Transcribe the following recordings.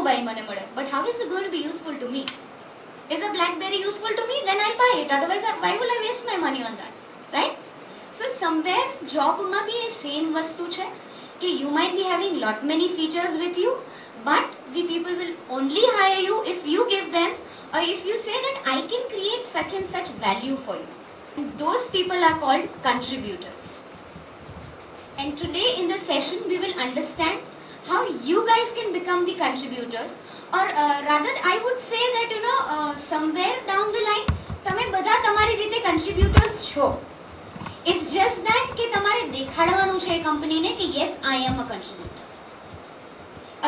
mobile મને મળે, but how is it going to be useful to me? Is a BlackBerry useful to me? Then I'll buy it. Otherwise, why will I waste my money on that? Right? So somewhere job માં બી એ same વસ્તુ છે કે you might be having lot many features with you, but the people will only hire you if you give them, or if you say that I can create such and such value for you. And those people are called contributors. And today in the session we will understand how you guys can become the contributors, or rather I would say that somewhere down the line તમે બધા તમારી રીતે contributors છો. It's just that કે તમારે દેખાડવાનું છે કંપનીને કે yes I am a contributor.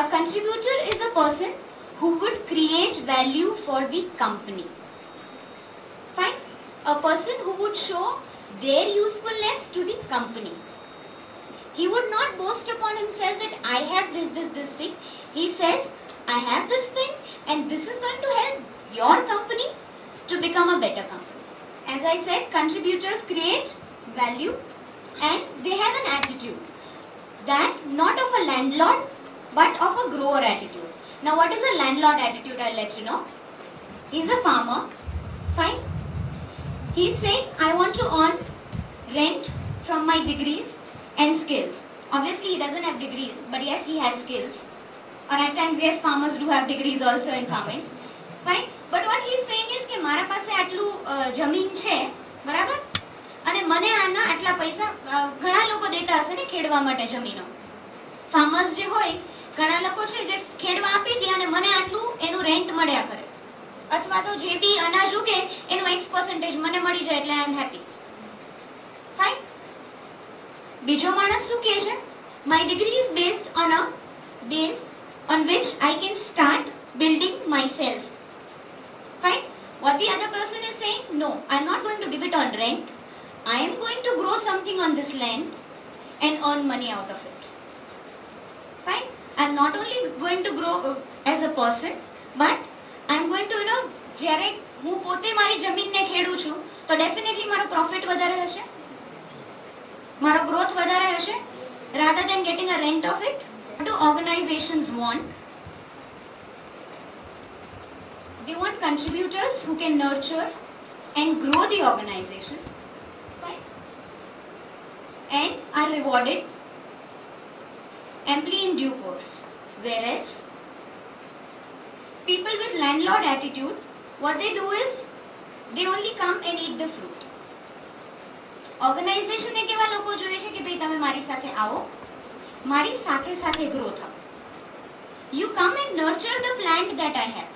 A contributor is a person who would create value for the company. Fine? A person who would show their usefulness to the company. He would not boast upon himself that I have this thing. He says, I have this thing and this is going to help your company to become a better company. As I said, contributors create value and they have an attitude that not of a landlord but of a grower attitude. Now what is a landlord attitude? I'll let you know. He's a farmer. Fine. He's saying, I want to earn rent from my degrees and skills. Obviously he doesn't have degrees, but yes, he has skills. Or at times, yes, farmers do have degrees also in farming. Fine. But what he is saying is કે મારા પાસે આટલું જમીન છે, બરાબર? અને મને આના આટલા પૈસા ઘણા લોકો દેતા હશે ને ખેડવા માટે જમીનો. ફાર્મર્સ જે હોય, ઘણા લોકો છે જે ખેડવા આપી દે અને મને આટલું એનું રેન્ટ મળ્યા કરે. અથવા તો જે બી અનાજ ઉગે એનું X% મને મળી જાય એટલે આઈ એમ હેપી. ફાઇન. બીજો માણસ શું કહે છે? My degree is based on a base on which I can start building myself. Fine. What the other person is saying, no, I'm not going to give it on rent. I am going to grow something on this land and earn money out of it. Fine. I'm not only going to grow as a person, but I'm going to, જ્યારે હું પોતે મારી જમીનને ખેડું છું, તો definitely મારો profit વધારે હશે, મારો growth વધારે હશે, rather than getting a rent of it. What do organizations want? They want contributors who can nurture and grow the organization, right? And are rewarded amply in due course. Whereas people with landlord attitude, what they do is they only come and eat the fruit. Organization ને કેવા લોકો જોઈએ છે કે ભાઈ તમે મારી સાથે આવો, મારી સાથે સાથે ગ્રો થાઓ. You come and nurture the plant that I have.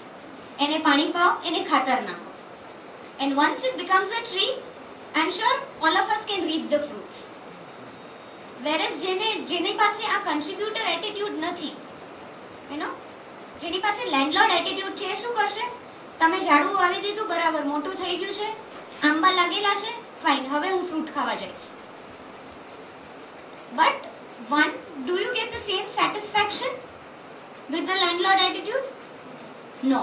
એને પાણી પાઓ, એને ખાતર નાખો. And once it becomes a tree, I'm sure all of us can reap the fruits. Whereas જેની પાસે આ contributor attitude નથી, જેની પાસે landlord attitude છે, શું કરશે? તમે ઝાડવું વાવી દીધું, બરાબર, મોટું થઈ ગયું છે, આંબા લાગેલા છે, ફાઇન, હવે હું ફ્રૂટ ખાવા જઈશ. But one, do you get the same satisfaction with the landlord attitude? No.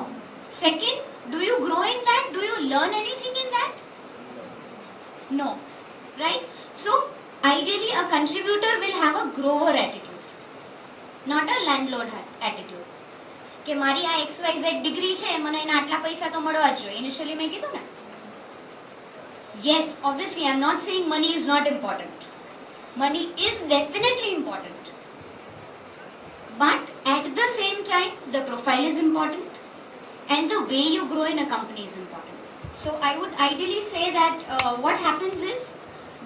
Second, do you grow in that? Do you learn anything in that? No. Right? So, ideally a contributor will have a grower attitude, not a landlord attitude. કે મારી આ XYZ degree છે, મને એના આટલા પૈસા તો મળવા જ જોઈએ. Initially મેં કીધું ને. Yes, obviously I'm not saying money is not important. Money is definitely important. But at the same time, the profile is important and the way you grow in a company is important. So I would ideally say that what happens is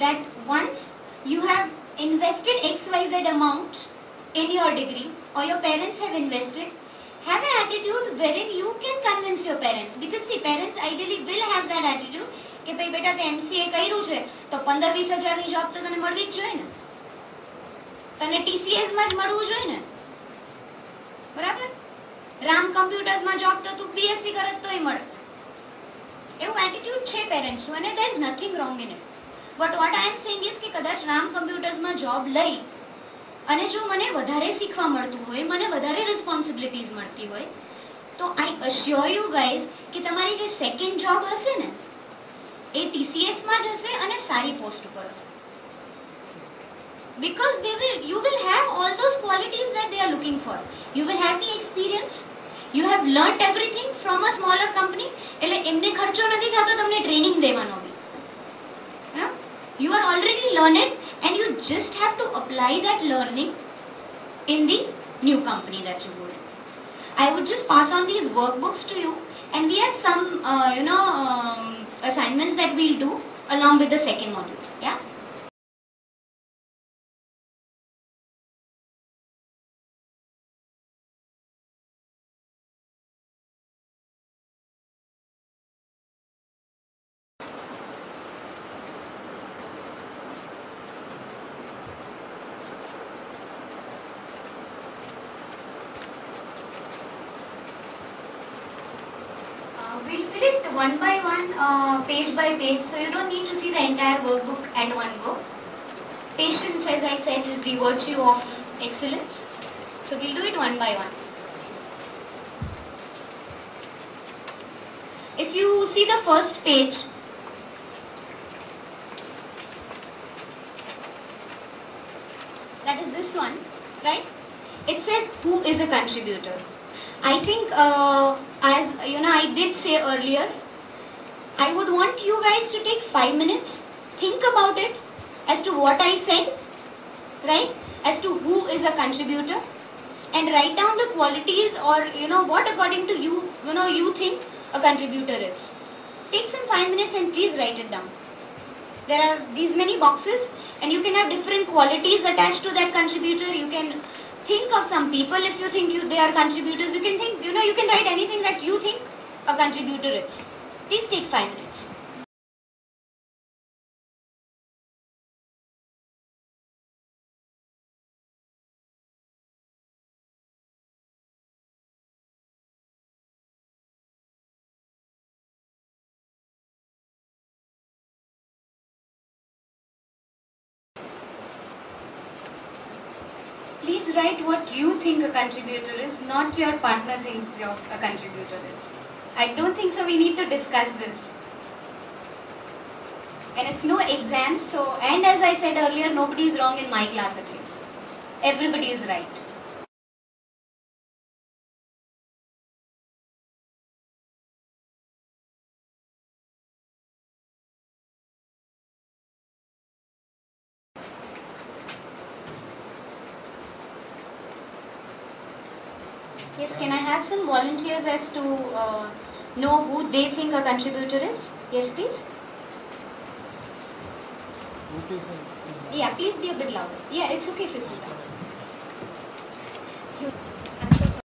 that once you have invested XYZ amount in your degree, or your parents have invested, have an attitude wherein you can convince your parents, because see, parents ideally will have that attitude કે ભાઈ બેટા તે MCA કર્યું છે તો 15-20 હજારની job તો તને મળવી જ જોઈએ ને, તને TCS માં જ મળવું જોઈએ ને, બરાબર? રામ કમ્પ્યુટર્સ માં જોબ તો તું BSc કરત તોય મળત. એવું એટીટ્યુડ છે પેરેન્ટ્સનું, અને there is nothing wrong in it. But what I am saying is કે કદાચ રામ કમ્પ્યુટર્સ માં જોબ લઈ અને જો મને વધારે શીખવા મળતું હોય, મને વધારે રિસ્પોન્સિબિલિટીઝ મળતી હોય, તો I assure you guys કે તમારી જે સેકન્ડ જોબ હશે ને એ TCS માં જ હશે અને સારી પોસ્ટ ઉપર હશે. Because you will have all those qualities that they are looking for. You will have the experience, have learnt everything from a smaller company. એટલે એમને ખર્ચો નથી થતો તમને ટ્રેનિંગ દેવાનો બી. You are already learned and you just have to apply that learning in the new company that you go in. I would just pass on these workbooks to you, and we have some assignments that we'll do along with the second module. Yeah. We'll fill it one by one, page by page, so you don't need to see the entire workbook at one go. Patience, as I said, is the virtue of excellence. So we'll do it one by one. If you see the first page, that is this one, right? It says who is a contributor. I think, as you know, I did say earlier, I would want you guys to take 5 minutes, think about it as to what I said, right? As to who is a contributor, and write down the qualities or what according to you, you think a contributor is. Take some 5 minutes and please write it down. There are these many boxes, and you can have different qualities attached to that contributor. You can think of some people if you think they are contributors. You can think, you can write anything that you think a contributor is. Please take 5 minutes. Please write what you think a contributor is, not your partner thinks a contributor is. I don't think so we need to discuss this. And it's no exam, so, and as I said earlier, nobody is wrong in my class at least. Everybody is right. Yes, can I have some volunteers as to know who they think a contributor is? Yes, please. Yeah, please be a bit louder. Yeah, it's okay if you sit down.